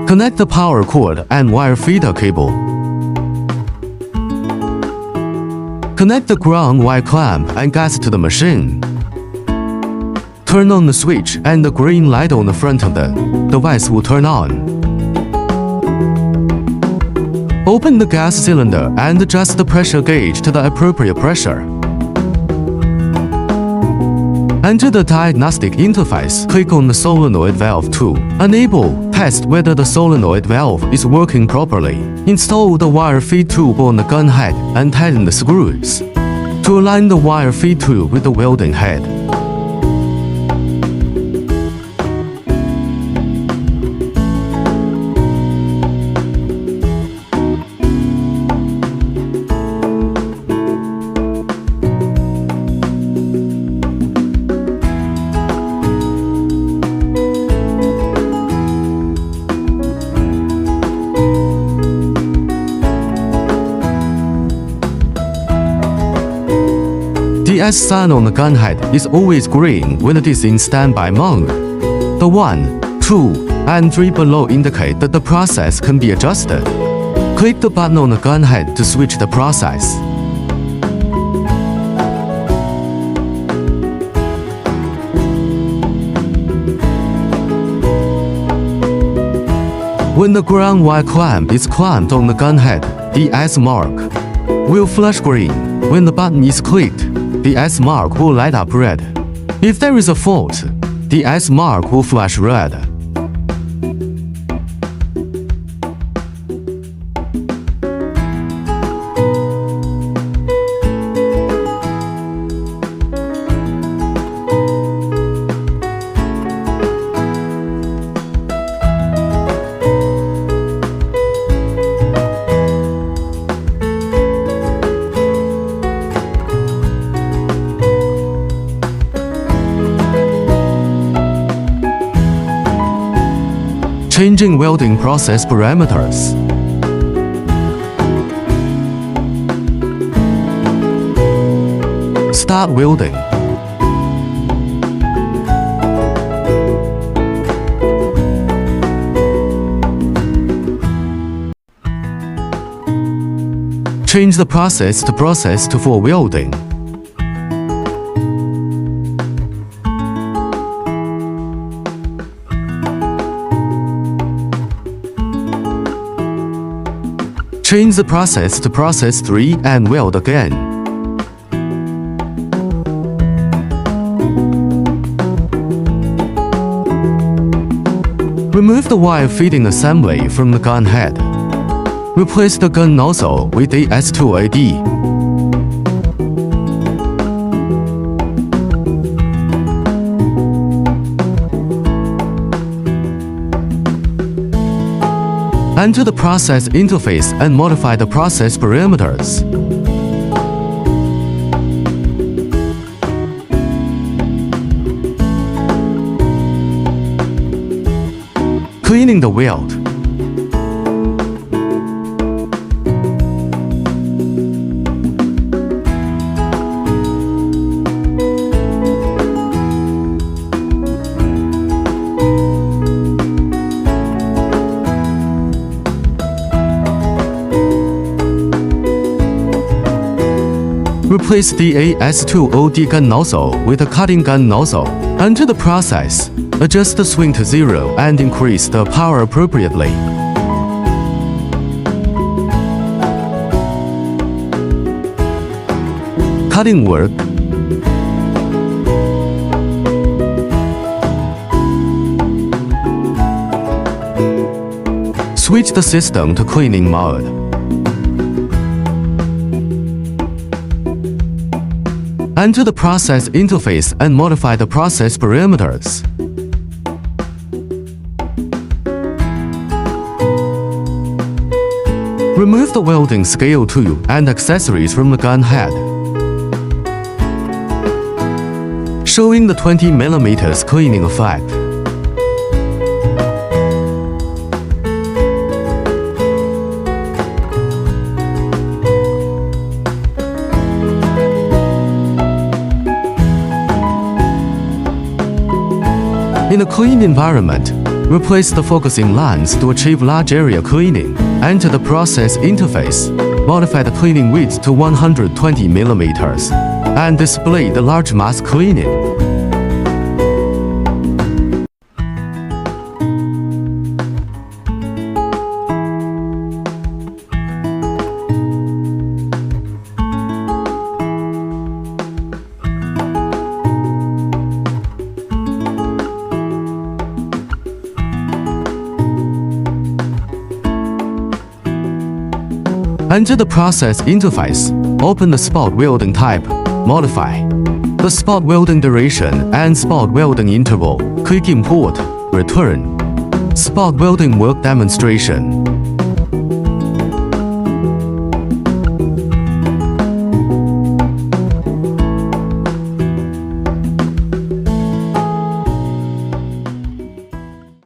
Connect the power cord and wire feeder cable. Connect the ground wire clamp and gas to the machine. Turn on the switch and the green light on the front of the device will turn on. Open the gas cylinder and adjust the pressure gauge to the appropriate pressure. Enter the diagnostic interface. Click on the solenoid valve to enable. Test whether the solenoid valve is working properly. Install the wire feed tube on the gun head and tighten the screws to align the wire feed tube with the welding head. The S sign on the gun head is always green when it is in standby mode. The 1, 2, and 3 below indicate that the process can be adjusted. Click the button on the gun head to switch the process. When the ground wire clamp is clamped on the gun head, the S mark will flash green. When the button is clicked, the S mark will light up red. If there is a fault, the S mark will flash red. Changing welding process parameters. Start welding. Change the process to for welding. Change the process to process 3 and weld again. Remove the wire feeding assembly from the gun head. Replace the gun nozzle with the S2AD. Enter the process interface and modify the process parameters. Cleaning the weld. Replace the AS2OD gun nozzle with a cutting gun nozzle. Enter the process. Adjust the swing to 0 and increase the power appropriately. Cutting work. Switch the system to cleaning mode. Enter the process interface and modify the process parameters. Remove the welding scale tube and accessories from the gun head. Showing the 20mm cleaning effect. In a clean environment, Replace the focusing lines to achieve large area cleaning. Enter the process interface. Modify the cleaning width to 120 mm. And display the large mass cleaning. Enter the process interface. Open the spot welding type. Modify the spot welding duration and spot welding interval. Click Import. Return. Spot welding work demonstration.